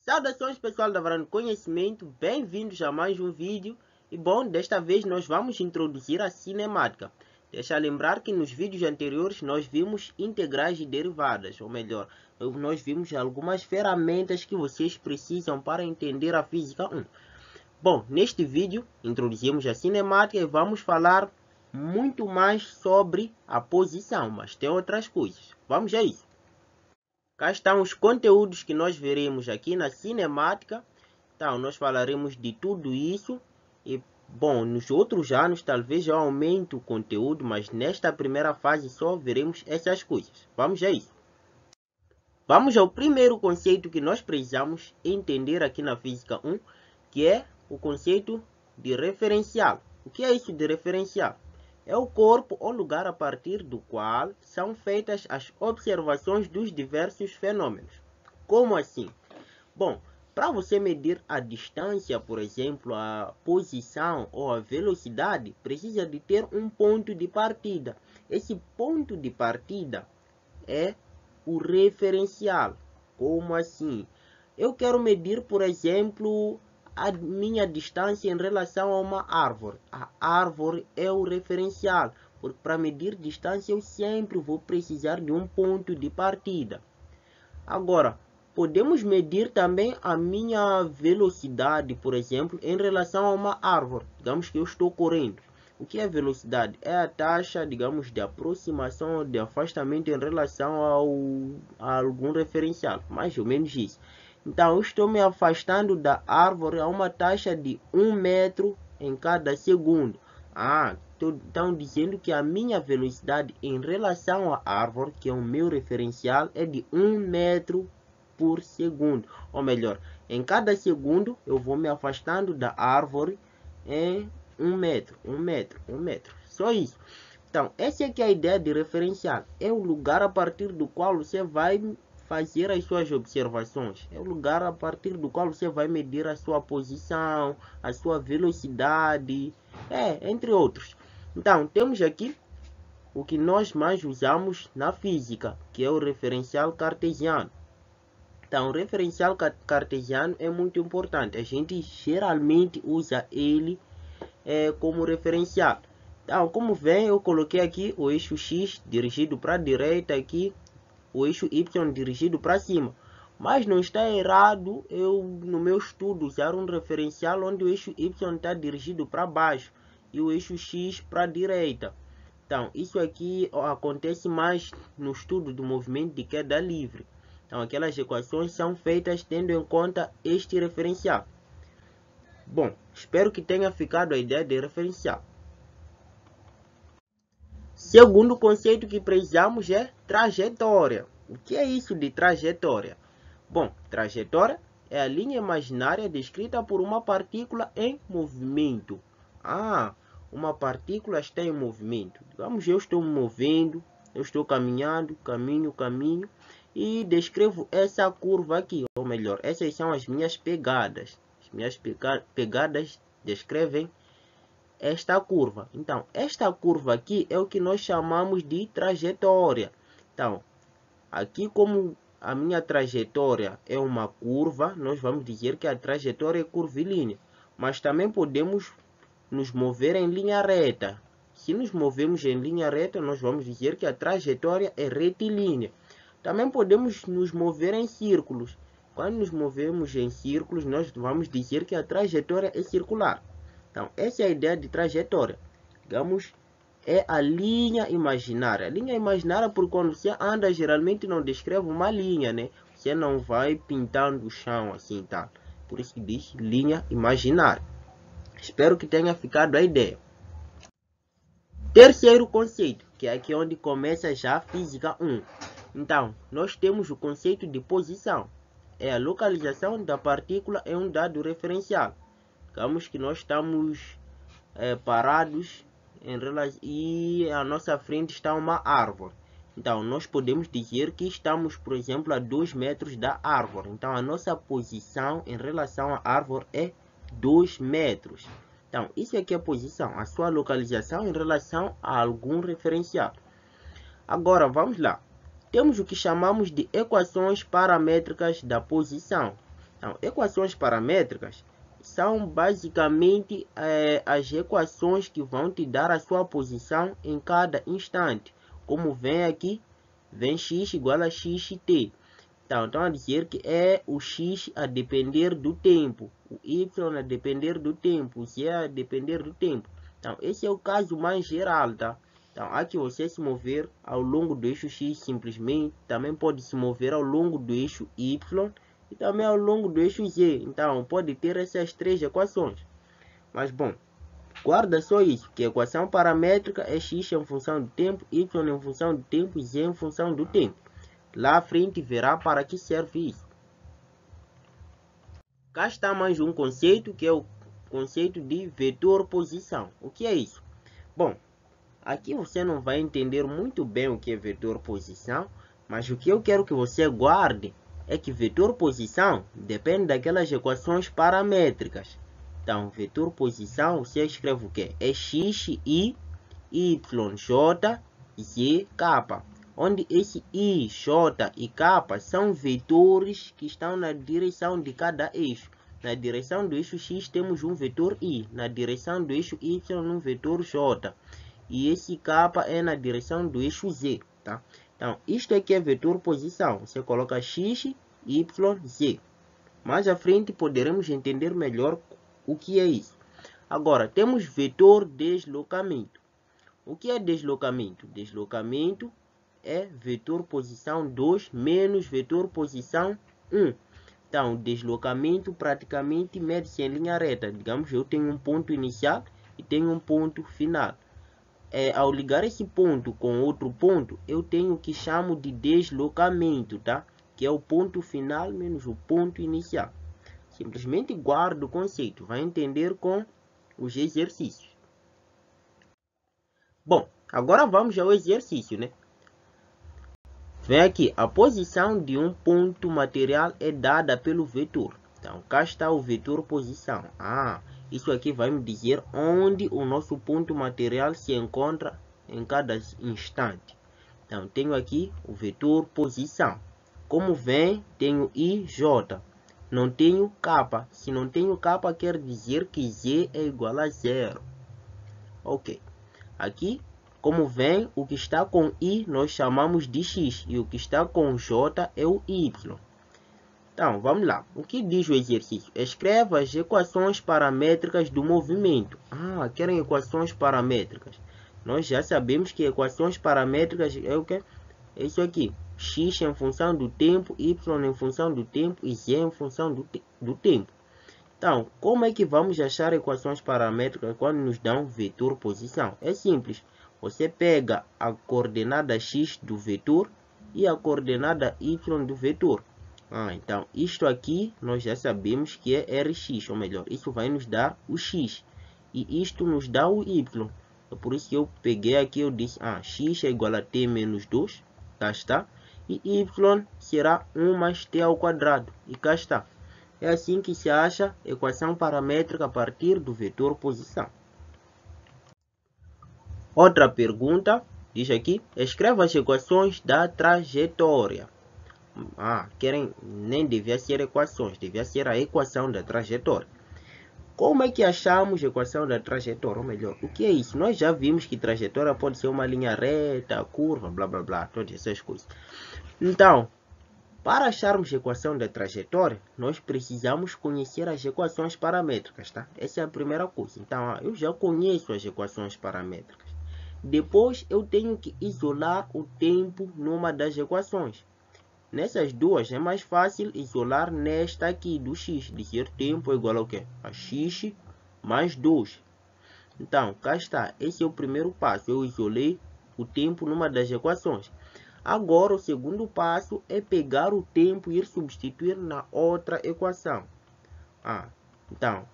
Saudações pessoal da Varanda Conhecimento, bem-vindos a mais um vídeo. E bom, desta vez nós vamos introduzir a cinemática. Deixa lembrar que nos vídeos anteriores nós vimos integrais e derivadas, ou melhor, nós vimos algumas ferramentas que vocês precisam para entender a Física 1. Bom, neste vídeo introduzimos a cinemática e vamos falar muito mais sobre a posição, mas tem outras coisas. Vamos a isso. Cá estão os conteúdos que nós veremos aqui na cinemática. Então, nós falaremos de tudo isso. E, bom, nos outros anos talvez eu aumente o conteúdo, mas nesta primeira fase só veremos essas coisas. Vamos a isso. Vamos ao primeiro conceito que nós precisamos entender aqui na Física 1, que é o conceito de referencial. O que é isso de referencial? É o corpo ou lugar a partir do qual são feitas as observações dos diversos fenômenos. Como assim? Bom, para você medir a distância, por exemplo, a posição ou a velocidade, precisa de ter um ponto de partida. Esse ponto de partida é o referencial. Como assim? Eu quero medir, por exemplo, a minha distância em relação a uma árvore. A árvore é o referencial, porque para medir distância eu sempre vou precisar de um ponto de partida. Agora, podemos medir também a minha velocidade, por exemplo, em relação a uma árvore. Digamos que eu estou correndo. O que é velocidade? É a taxa, digamos, de aproximação ou de afastamento em relação a algum referencial. Mais ou menos isso. Então, eu estou me afastando da árvore a uma taxa de 1 metro em cada segundo. Estão dizendo que a minha velocidade em relação à árvore, que é o meu referencial, é de 1 metro por segundo. Ou melhor, em cada segundo eu vou me afastando da árvore em 1 metro, 1 metro, 1 metro. Só isso. Então, essa é que é a ideia de referencial. É o lugar a partir do qual você vai fazer as suas observações. É o lugar a partir do qual você vai medir a sua posição, a sua velocidade, entre outros. Então, temos aqui o que nós mais usamos na física, que é o referencial cartesiano. Então, o referencial cartesiano é muito importante. A gente geralmente usa ele como referencial. Então, como vem, eu coloquei aqui o eixo X dirigido para a direita, aqui o eixo Y dirigido para cima. Mas não está errado eu, no meu estudo, usar um referencial onde o eixo Y está dirigido para baixo e o eixo X para a direita. Então, isso aqui acontece mais no estudo do movimento de queda livre. Então, aquelas equações são feitas tendo em conta este referencial. Bom, espero que tenha ficado a ideia de referencial. Segundo conceito que precisamos é trajetória. O que é isso de trajetória? Bom, trajetória é a linha imaginária descrita por uma partícula em movimento. Uma partícula está em movimento. Digamos, eu estou me movendo, eu estou caminhando, caminho, e descrevo essa curva aqui. Ou melhor, essas são as minhas pegadas. As minhas pegadas descrevem esta curva. Então, esta curva aqui é o que nós chamamos de trajetória. Então, aqui como a minha trajetória é uma curva, nós vamos dizer que a trajetória é curvilínea. Mas também podemos nos mover em linha reta. Se nos movemos em linha reta, nós vamos dizer que a trajetória é retilínea. Também podemos nos mover em círculos. Quando nos movemos em círculos, nós vamos dizer que a trajetória é circular. Então, essa é a ideia de trajetória. Digamos, é a linha imaginária. A linha imaginária, porque quando você anda, geralmente não descreve uma linha, né? Você não vai pintando o chão assim, tá? Por isso que diz linha imaginária. Espero que tenha ficado a ideia. Terceiro conceito, que é aqui onde começa já a Física 1. Então, nós temos o conceito de posição. É a localização da partícula em um dado referencial. Digamos que nós estamos parados e à nossa frente está uma árvore. Então, nós podemos dizer que estamos, por exemplo, a 2 metros da árvore. Então, a nossa posição em relação à árvore é 2 metros. Então, isso aqui é a posição, a sua localização em relação a algum referencial. Agora, vamos lá. Temos o que chamamos de equações paramétricas da posição. Então, equações paramétricas são basicamente as equações que vão te dar a sua posição em cada instante. Como vem aqui, vem x igual a xt. Então, estão a dizer que é o x a depender do tempo, o y a depender do tempo, o z a depender do tempo. Então, esse é o caso mais geral, tá? Então, aqui você se mover ao longo do eixo x simplesmente, também pode se mover ao longo do eixo y e também ao longo do eixo z. Então, pode ter essas três equações. Mas, bom, guarda só isso, que a equação paramétrica é x em função do tempo, y em função do tempo e z em função do tempo. Lá à frente verá para que serve isso. Cá está mais um conceito, que é o conceito de vetor posição. O que é isso? Bom, aqui você não vai entender muito bem o que é vetor posição, mas o que eu quero que você guarde é que vetor posição depende daquelas equações paramétricas. Então, vetor posição, você escreve o que? É x, y, j, z, k. Onde esse i, j e k são vetores que estão na direção de cada eixo. Na direção do eixo x temos um vetor i, na direção do eixo y um vetor j. E esse k é na direção do eixo z, tá? Então, isto aqui é vetor posição. Você coloca x, y, z. Mais à frente poderemos entender melhor o que é isso. Agora, temos vetor deslocamento. O que é deslocamento? Deslocamento é vetor posição 2 menos vetor posição 1. Então, deslocamento praticamente mede-se em linha reta. Digamos, eu tenho um ponto inicial e tenho um ponto final. Ao ligar esse ponto com outro ponto, eu tenho o que chamo de deslocamento, tá? Que é o ponto final menos o ponto inicial. Simplesmente guarda o conceito, vai entender com os exercícios. Bom, agora vamos ao exercício, né? Vem aqui, a posição de um ponto material é dada pelo vetor. Então, cá está o vetor posição. Isso aqui vai me dizer onde o nosso ponto material se encontra em cada instante. Então, tenho aqui o vetor posição. Como vem, tenho i, j. Não tenho k. Se não tenho k, quer dizer que z é igual a 0. Ok. Aqui, como vem, o que está com i nós chamamos de x e o que está com j é o y. Então, vamos lá. O que diz o exercício? Escreva as equações paramétricas do movimento. Querem equações paramétricas. Nós já sabemos que equações paramétricas é o que? É isso aqui. X em função do tempo, y em função do tempo e z em função do tempo. Então, como é que vamos achar equações paramétricas quando nos dão vetor posição? É simples. Você pega a coordenada x do vetor e a coordenada y do vetor. Então, isto aqui nós já sabemos que é Rx, ou melhor, isso vai nos dar o x. E isto nos dá o y. É por isso que eu peguei aqui, eu disse, x é igual a t menos 2, cá está. E y será 1 mais t ao quadrado, e cá está. É assim que se acha equação paramétrica a partir do vetor posição. Outra pergunta, diz aqui, escreva as equações da trajetória. Nem devia ser equações, devia ser a equação da trajetória. Como é que achamos a equação da trajetória? Ou melhor, o que é isso? Nós já vimos que trajetória pode ser uma linha reta, curva, blá blá blá, todas essas coisas. Então, para acharmos a equação da trajetória, nós precisamos conhecer as equações paramétricas, tá? Essa é a primeira coisa. Então, eu já conheço as equações paramétricas. Depois, eu tenho que isolar o tempo numa das equações. Nessas duas, é mais fácil isolar nesta aqui do x. Dizer tempo é igual ao quê? A x mais 2. Então, cá está. Esse é o primeiro passo. Eu isolei o tempo numa das equações. Agora, o segundo passo é pegar o tempo e ir substituir na outra equação. Então,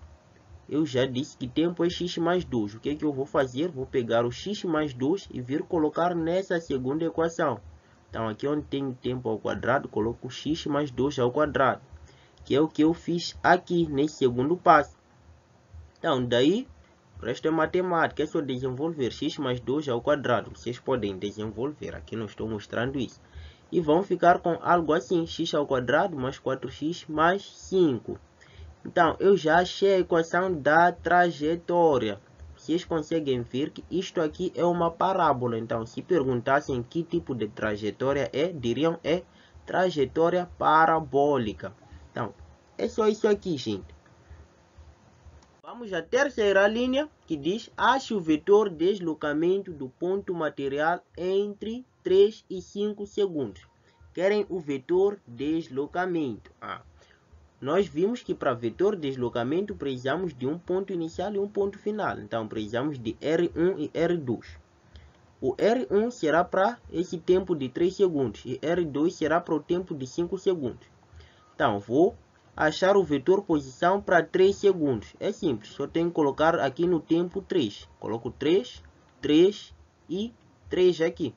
eu já disse que tempo é x mais 2. O que é que eu vou fazer? Vou pegar o x mais 2 e vir colocar nessa segunda equação. Então, aqui onde tem tempo ao quadrado, coloco x mais 2 ao quadrado, que é o que eu fiz aqui nesse segundo passo. Então, daí, o resto é matemática, é só desenvolver x mais 2 ao quadrado. Vocês podem desenvolver, aqui não estou mostrando isso. e vão ficar com algo assim, x ao quadrado mais 4x mais 5. Então, eu já achei a equação da trajetória. Vocês conseguem ver que isto aqui é uma parábola. Então, se perguntassem que tipo de trajetória é, diriam é trajetória parabólica. Então, é só isso aqui, gente. Vamos à terceira linha, que diz: ache o vetor deslocamento do ponto material entre 3 e 5 segundos. Querem o vetor deslocamento. Nós vimos que para vetor deslocamento precisamos de um ponto inicial e um ponto final. Então, precisamos de R1 e R2. O R1 será para esse tempo de 3 segundos e R2 será para o tempo de 5 segundos. Então, vou achar o vetor posição para 3 segundos. É simples, só tenho que colocar aqui no tempo 3. Coloco 3, 3 e 3 aqui.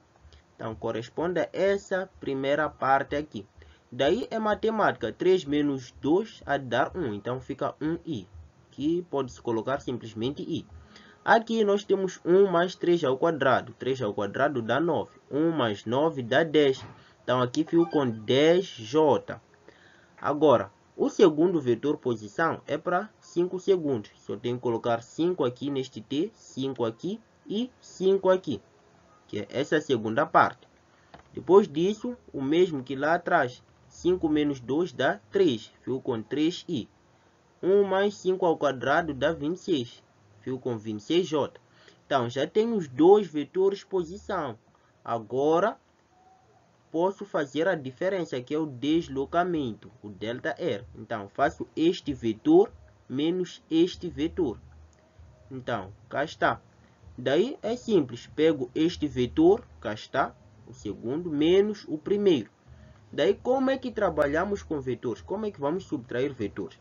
Então, corresponde a essa primeira parte aqui. Daí é matemática, 3 menos 2 a dar 1, então fica 1i, que pode-se colocar simplesmente i. Aqui nós temos 1 mais 3 ao quadrado, 3 ao quadrado dá 9, 1 mais 9 dá 10, então aqui fico com 10j. Agora, o segundo vetor posição é para 5 segundos, só tenho que colocar 5 aqui neste t, 5 aqui e 5 aqui, que é essa segunda parte. Depois disso, o mesmo que lá atrás, 5 menos 2 dá 3, fico com 3i. 1 mais 5 ao quadrado dá 26, fico com 26j. Então, já tenho os dois vetores posição. Agora, posso fazer a diferença, que é o deslocamento, o ΔR. Então, faço este vetor menos este vetor. Então, cá está. Daí é simples, pego este vetor, cá está, o segundo, menos o primeiro. Daí, como é que trabalhamos com vetores? Como é que vamos subtrair vetores?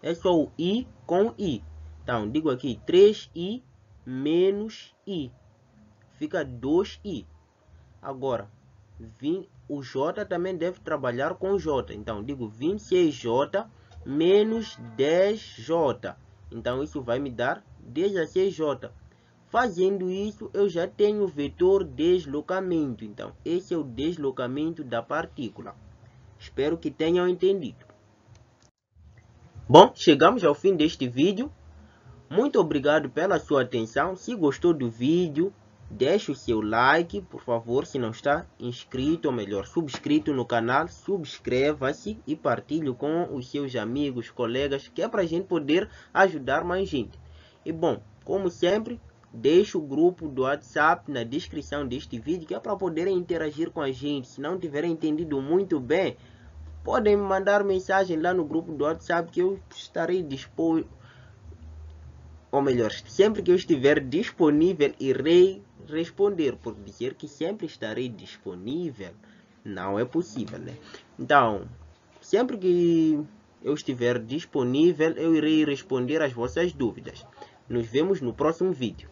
É só o i com i. Então, digo aqui 3i menos i. Fica 2i. Agora, o j também deve trabalhar com j. Então, digo 26j menos 10j. Então, isso vai me dar 16j. Fazendo isso, eu já tenho o vetor deslocamento. Então, esse é o deslocamento da partícula. Espero que tenham entendido. Bom, chegamos ao fim deste vídeo. Muito obrigado pela sua atenção. Se gostou do vídeo, deixe o seu like, por favor. Se não está inscrito, ou melhor, subscrito no canal, subscreva-se e partilhe com os seus amigos, colegas, que é para a gente poder ajudar mais gente. E bom, como sempre, deixo o grupo do WhatsApp na descrição deste vídeo, que é para poderem interagir com a gente. Se não tiverem entendido muito bem, podem me mandar mensagem lá no grupo do WhatsApp, que eu estarei disponível. Ou melhor, sempre que eu estiver disponível, irei responder. Por dizer que sempre estarei disponível, não é possível, né? Então, sempre que eu estiver disponível, eu irei responder as vossas dúvidas. Nos vemos no próximo vídeo.